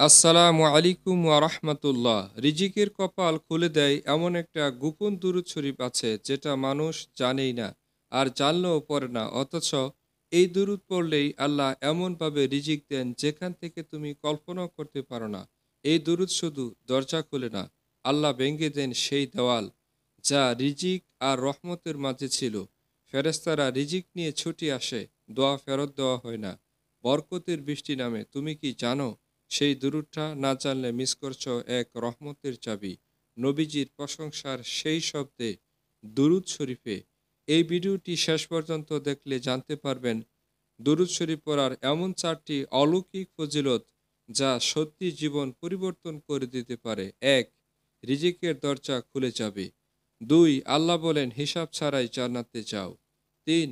আসসালামু আলাইকুম ওয়া রাহমাতুল্লাহ। রিজিকের কপাল খুলে দেয় এমন একটা গোপন দুরূদ শরীফ আছে যেটা মানুষ জানেই না, আর জানলেও পড়ে না। অথচ এই দুরূদ পড়লেই আল্লাহ এমনভাবে রিজিক দেন যেখান থেকে তুমি কল্পনাও করতে পারো না। এই দুরূদ শুধু দরজা খুলে না, আল্লাহ ভেঙে দেন সেই দেওয়াল যা রিজিক আর রহমতের মাঝে ছিল। ফেরেশতারা রিজিক নিয়ে ছুটে আসে, দোয়া ফেরত দেওয়া হয় না, বরকতের বৃষ্টি নামে। তুমি কি জানো? সেই দুরূদটা না জানলে মিস করছো এক রহমতের চাবি। নবীজির প্রশংসার সেই শব্দে দুরূদ শরীফে। এই ভিডিওটি শেষ পর্যন্ত দেখলে জানতে পারবেন দুরূদ শরীফ পড়ার এমন ৪টি অলৌকিক ফজিলত যা সত্যি জীবন পরিবর্তন করে দিতে পারে। ১. রিজিকের দরজা খুলে যাবে। ২. আল্লাহ বলেন হিসাব ছাড়াই জান্নাতে যাও। ৩.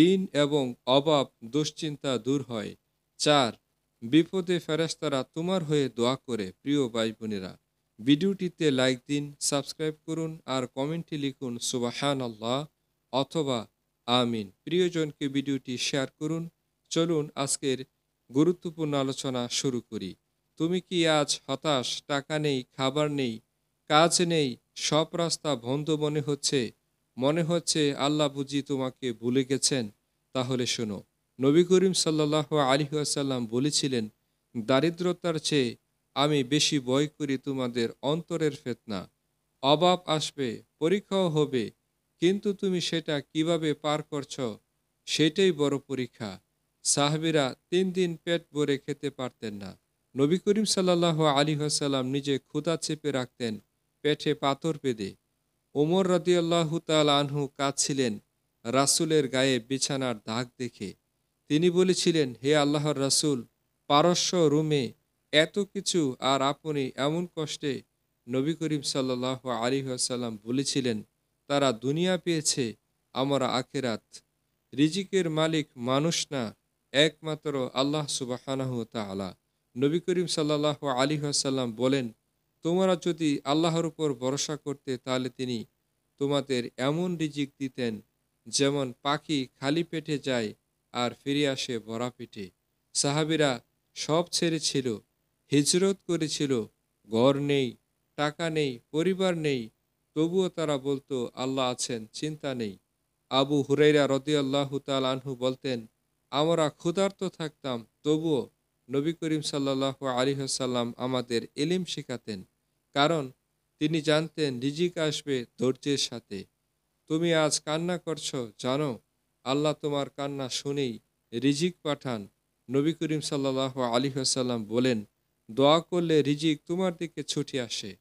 ঋণ এবং অভাব দুশ্চিন্তা দূর হয়। ৪. বিপদে ফেরেশতারা তোমার হয়ে দোয়া করে। প্রিয় ভাই বোনেরা, ভিডিওটিতে লাইক দিন, সাবস্ক্রাইব করুন আর কমেন্টে লিখুন সুবহানাল্লাহ অথবা আমিন। প্রিয়জনকে ভিডিওটি শেয়ার করুন। চলুন আজকের গুরুত্বপূর্ণ আলোচনা শুরু করি। তুমি কি আজ হতাশ? টাকা নেই, খাবার নেই, কাজ নেই, সব রাস্তা বন্ধ মনে হচ্ছে আল্লাহ বুঝি তোমাকে ভুলে গেছেন? তাহলে শোনো, নবী করিম সাল্লাল্লাহু আলাইহি ওয়াসাল্লাম বলেছিলেন, দারিদ্রতার চেয়ে আমি বেশি ভয় করি তোমাদের অন্তরের ফিতনা। অভাব আসবে, পরীক্ষাও হবে, কিন্তু তুমি সেটা কিভাবে পার করছো সেটাই বড় পরীক্ষা। সাহাবীরা ৩ দিন পেট ভরে খেতে পারতেন না। নবী করিম সাল্লাল্লাহু আলাইহি ওয়াসাল্লাম নিজে ক্ষুধা চেপে রাখতেন, পেটে পাথর বেঁধে। ওমর রাদিয়াল্লাহু তাআলা আনহু কাঁদছিলেন রাসূলের গায়ে বিছানার দাগ দেখে। তিনি বলেছিলেন, হে আল্লাহর রাসূল, পারস্য রোমে এত কিছু আর আপনি এমন কষ্টে। নবী করিম সাল্লাল্লাহু আলাইহি ওয়াসাল্লাম বলেছিলেন, তারা দুনিয়া পেয়েছে, আমরা আখিরাত। রিজিকের মালিক মানুষ না, একমাত্র আল্লাহ সুবহানাহু ওয়া তাআলা। নবী করিম সাল্লাল্লাহু আলাইহি ওয়াসাল্লাম বলেন, তোমরা যদি আল্লাহর উপর ভরসা করতে তাহলে তিনি তোমাদের এমন রিজিক দিতেন যেমন পাখি খালি পেটে যায় আর ফিরে আসে ভরা পেটে। সাহাবীরা সব ছেড়েছিল, হিজরত করেছিল, ঘর নেই, টাকা নেই, পরিবার নেই, তবুও তারা বলতো আল্লাহ আছেন, চিন্তা নেই। আবু হুরাইরা রাদিয়াল্লাহু তাআলা আনহু বলতেন, আমরা ক্ষুধার্ত থাকতাম, তবুও নবী করিম সাল্লাল্লাহু আলাইহি ওয়াসাল্লাম আমাদের ইলম শেখাতেন, কারণ তিনি জানতেন রিজিক আসবে ধৈর্যের সাথে। তুমি আজ কান্না করছো, জানো আল্লাহ তোমার কান্না শুনেই রিজিক পাঠান। নবী করিম সাল্লাল্লাহু আলাইহি ওয়াসাল্লাম বলেন, দোয়া করলে রিজিক তোমার দিকে ছুটে আসে,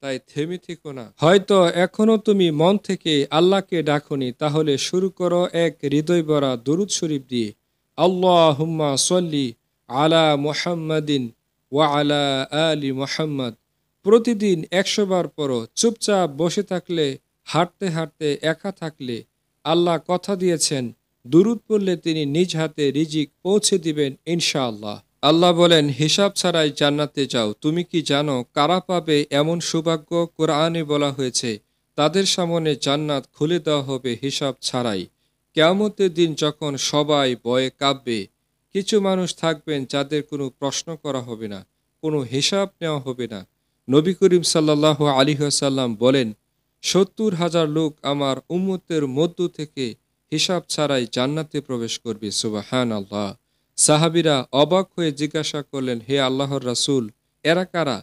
তাই থেমে থেকো না। হয়তো এখনো তুমি মন থেকে আল্লাহকে ডাকোনি, তাহলে শুরু করো এক হৃদয় ভরা দরুদ শরীফ দিয়ে। আল্লাহুম্মা সল্লি আলা মুহাম্মাদিন ওয়া আলা আলি মুহাম্মাদ। প্রতিদিন ১০০ বার পড়ো। চুপচাপ বসে থাকলে, হাঁটতে হাঁটতে, একা থাকলে, আল্লাহ কথা দিয়েছেন দুরূদ পড়লে তিনি নিজ হাতে রিজিক পৌঁছে দিবেন ইনশাআল্লাহ। আল্লাহ বলেন হিসাব ছাড়াই জান্নাতে যাও। তুমি কি জানো কারা পাবে এমন সৌভাগ্য? কোরআনে বলা হয়েছে, তাদের সামনে জান্নাত খুলে দেওয়া হবে হিসাব ছাড়াই। কিয়ামতের দিন যখন সবাই ভয়ে কাঁপবে, কিছু মানুষ থাকবেন যাদের কোনো প্রশ্ন করা হবে না, কোনো হিসাব নেওয়া হবে না। নবী করিম সাল্লাল্লাহু আলাইহি ওয়াসাল্লাম বলেন, ৭০,০০০ লোক আমার উম্মতের মধ্য থেকে হিসাব ছাড়াই জান্নাতে প্রবেশ করবে। সুবহানাল্লাহ। সাহাবীরা অবাক হয়ে জিজ্ঞাসা করলেন, হে আল্লাহর রাসূল, এরা কারা?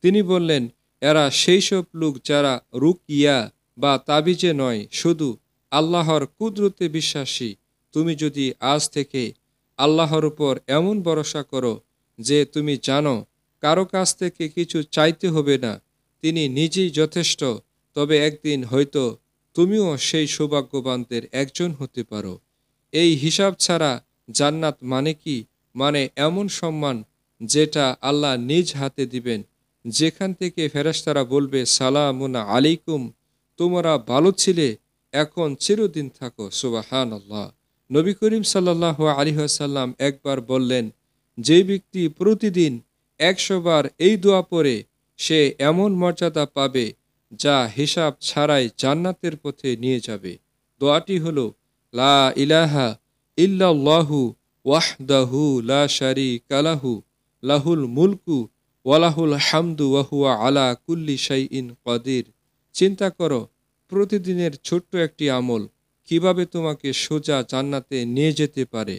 তিনি বললেন, এরা সেই সব লোক যারা রুকিয়া বা তাবিজে নয়, শুধু আল্লাহর কুদরতে বিশ্বাসী। তুমি যদি আজ থেকে আল্লাহর উপর এমন ভরসা করো যে তুমি জানো কারো কাছ থেকে কিছু চাইতে হবে না, তিনি নিজেই যথেষ্ট, তবে একদিন হয়তো তুমিও সেই সৌভাগ্যবানদের একজন হতে পারো। এই হিসাব ছাড়া জান্নাত মানে কি? মানে এমন সম্মান যেটা আল্লাহ নিজ হাতে দিবেন, যেখান থেকে ফেরেশতারা বলবে সালামুন আলাইকুম, তোমরা ভালো ছিলে, এখন চিরদিন থাকো। সুবহানাল্লাহ। নবী করিম সাল্লাল্লাহু আলাইহি ওয়াসাল্লাম একবার বললেন, যে ব্যক্তি প্রতিদিন ১০০ বার এই দোয়া পড়ে সে এমন মর্যাদা পাবে যা হিসাব ছাড়াই জান্নাতের পথে নিয়ে যাবে। দোয়াটি হলো, লা ইলাহা ইল্লাল্লাহু ওয়াহদাহু লা শারীকা লাহু, লাহুল মুলকু ওয়ালাহুল হামদু ওয়াহুয়া আলা কুল্লি শাইইন কদির। চিন্তা করো, প্রতিদিনের ছোট্ট একটি আমল কিভাবে তোমাকে সোজা জান্নাতে নিয়ে যেতে পারে।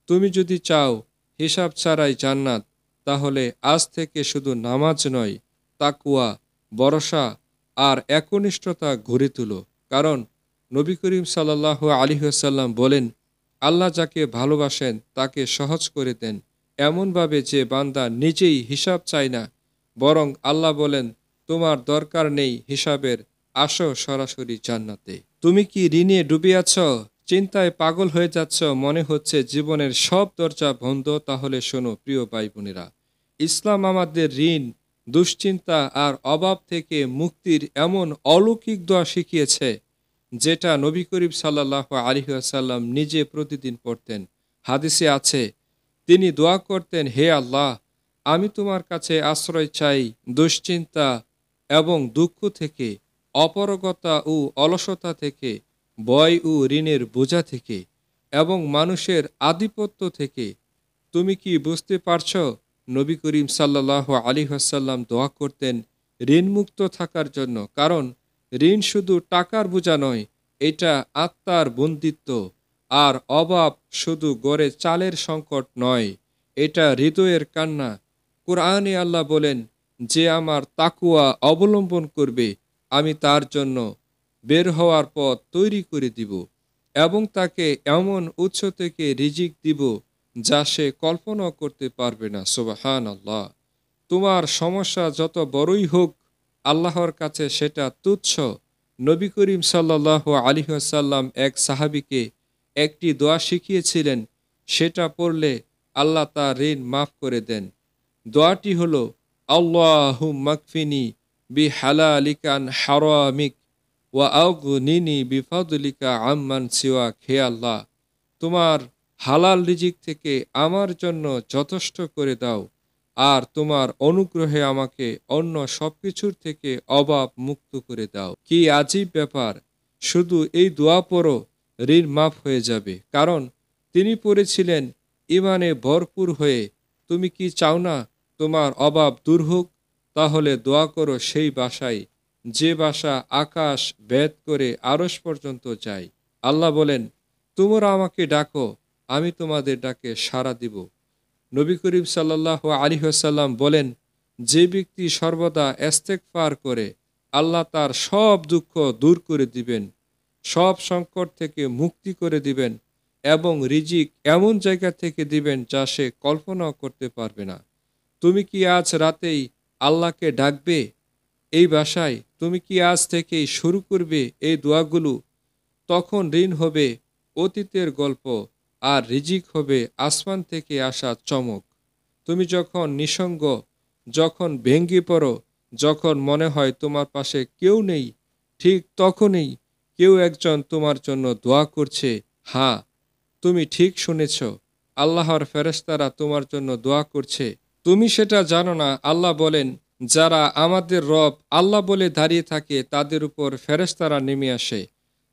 তুমি যদি চাও হিসাব ছাড়াই জান্নাত, তাহলে আজ থেকে শুধু নামাজ নয়, তাকওয়া, ভরসা আর একনিষ্ঠতা গড়ে তুলো। কারণ নবী করিম সাল্লাল্লাহু আলাইহি ওয়াসাল্লাম বলেন, আল্লাহ যাকে ভালোবাসেন তাকে সহজ করে দেন এমনভাবে যে বান্দা নিজেই হিসাব চায় না, বরং আল্লাহ বলেন, তোমার দরকার নেই হিসাবের, আসো সরাসরি জান্নাতে। তুমি কি ঋণে ডুবে আছো? চিন্তায় পাগল হয়ে যাচ্ছ, মনে হচ্ছে জীবনের সব দরজা বন্ধ? তাহলে শোনো প্রিয় ভাই বোনেরা, ইসলাম আমাদের ঋণ, দুশ্চিন্তা আর অভাব থেকে মুক্তির এমন অলৌকিক দোয়া শিখিয়েছে, যেটা নবী করিম সাল্লাল্লাহু আলাইহি ওয়াসাল্লাম নিজে প্রতিদিন পড়তেন। হাদিসে আছে, তিনি দোয়া করতেন, হে আল্লাহ, আমি তোমার কাছে আশ্রয় চাই দুশ্চিন্তা এবং দুঃখ থেকে, অপারগতা ও অলসতা থেকে, ভয় ও ঋণের বোঝা থেকে এবং মানুষের আধিপত্য থেকে। তুমি কি বুঝতে পারছ? নবী করিম সাল্লাল্লাহু আলাইহি ওয়াসাল্লাম দোয়া করতেন ঋণমুক্ত থাকার জন্য। কারণ ঋণ শুধু টাকার বোঝা নয়, এটা আত্মার বন্দিত্ব। আর অভাব শুধু গড়ে চালের সংকট নয়, এটা হৃদয়ের কান্না। কোরআনে আল্লাহ বলেন, যে আমার তাকুয়া অবলম্বন করবে, আমি তার জন্য বের হওয়ার পথ তৈরি করে দিব এবং তাকে এমন উৎস থেকে রিজিক দিব যা সে কল্পনাও করতে পারবে না। সুবহান আল্লাহ। তোমার সমস্যা যত বড়ই হোক, আল্লাহর কাছে সেটা তুচ্ছ। নবী করিম সাল্লাল্লাহু আলাইহি ওয়াসাল্লাম এক সাহাবীকে একটি দোয়া শিখিয়েছিলেন, সেটা পড়লে আল্লাহ তার ঋণ মাফ করে দেন। দোয়াটি হলো, আল্লাহুম্মা কফিনি বিহালালিকা আন হারামিক ওয়া আগনিনি বিফাদলিকা আম্মান সিওয়াক। হে আল্লাহ, তোমার হালাল রিজিক থেকে আমার জন্য যথেষ্ট করে দাও, আর তোমার অনুগ্রহে আমাকে অন্য সবকিছুর থেকে অভাব মুক্ত করে দাও। কি আজীব ব্যাপার! শুধু এই দোয়া পড়ো, ঋণ মাফ হয়ে যাবে। কারণ তিনি পড়েছিলেন ইমানে ভরপুর হয়ে। তুমি কি চাও না তোমার অভাব দূর হোক? তাহলে দোয়া করো সেই বাসায়, যে বাসা আকাশ ভেদ করে আরশ পর্যন্ত যায়। আল্লাহ বলেন, তোমরা আমাকে ডাকো, আমি তোমাদের ডাকে সাড়া দিব। নবী করিম সাল্লাল্লাহু আলাইহি ওয়াসাল্লাম বলেন, যে ব্যক্তি সর্বদা ইস্তেগফার করে, আল্লাহ তার সব দুঃখ দূর করে দিবেন, সব সংকট থেকে মুক্তি করে দিবেন এবং রিজিক এমন জায়গা থেকে দিবেন যা সে কল্পনাও করতে পারবে না। তুমি কি আজ রাতেই আল্লাহকে ডাকবে এই বাসায়? তুমি কি আজ থেকেই শুরু করবে এই দোয়াগুলো? তখন ঋণ হবে অতীতের গল্প, আর রিজিক হবে আসমান থেকে আসা চমক। তুমি যখন নিঃসঙ্গ, যখন ভেঙে পড়ো, যখন মনে হয় তোমার পাশে কেউ নেই, ঠিক তখনই কেউ একজন তোমার জন্য দোয়া করছে। হ্যাঁ, তুমি ঠিক শুনেছ, আল্লাহর ফেরেশতারা তোমার জন্য দোয়া করছে। তুমি সেটা জানো না। আল্লাহ বলেন, যারা আমাদের রব আল্লাহ বলে দাঁড়িয়ে থাকে, তাদের উপর ফেরেশতারা নেমে আসে।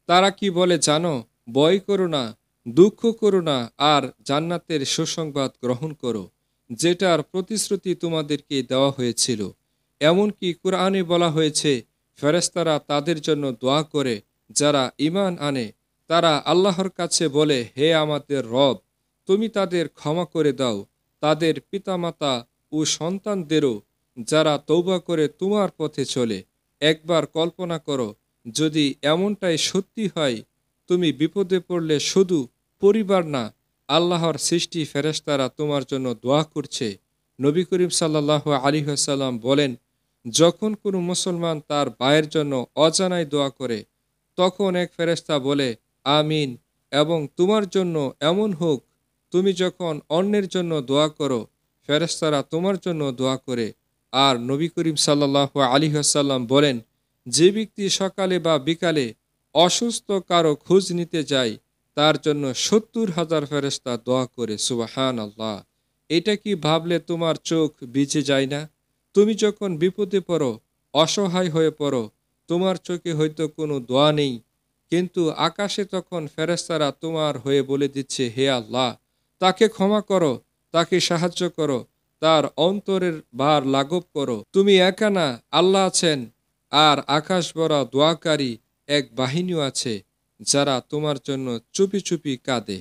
তারা কি বলে জানো? ভয় করো না, দুঃখ করো না, আর জান্নাতের সুসংবাদ গ্রহণ করো, যেটার প্রতিশ্রুতি তোমাদেরকে দেওয়া হয়েছিল। এমনকি কুরআনে বলা হয়েছে, ফেরেশতারা তাদের জন্য দোয়া করে যারা ঈমান আনে। তারা আল্লাহর কাছে বলে, হে আমাদের রব, তুমি তাদের ক্ষমা করে দাও, তাদের পিতামাতা ও সন্তানদেরও, যারা তওবা করে তোমার পথে চলে। একবার কল্পনা করো, যদি এমনটাই সত্যি হয়, তুমি বিপদে পড়লে শুধু পরিবার না, আল্লাহর সৃষ্টি ফেরেশতারা তোমার জন্য দোয়া করছে। নবী করিম সাল্লাল্লাহু আলাইহি ওয়াসাল্লাম বলেন, যখন কোনো মুসলমান তার ভাইয়ের জন্য অজানায় দোয়া করে, তখন এক ফেরেশতা বলে, আমিন, এবং তোমার জন্য এমন হোক। তুমি যখন অন্যের জন্য দোয়া করো, ফেরেশতারা তোমার জন্য দোয়া করে। আর নবী করিম সাল্লাল্লাহু আলাইহি ওয়াসাল্লাম বলেন, যে ব্যক্তি সকালে বা বিকালে অসুস্থ কারো খোঁজ নিতে যায়, তার জন্য ৭০,০০০ ফেরেশতা দোয়া করে। সুবহানাল্লাহ! এটা কি ভাবলে তোমার চোখ ভিজে যায় না? তুমি যখন বিপদে পড়ো, অসহায় হয়ে পড়ো, তোমার চোখে হয়তো কোনো দোয়া নেই, কিন্তু আকাশে তখন ফেরেশতারা তোমার হয়ে বলে দিচ্ছে, হে আল্লাহ, তাকে ক্ষমা করো, তাকে সাহায্য করো, তার অন্তরের ভার লাঘব করো। তুমি একা না, আল্লাহ আছেন, আর আকাশ ভরা দোয়াকারী এক বাহিনীও আছে যারা তোমার জন্য চুপি চুপি কাঁদে।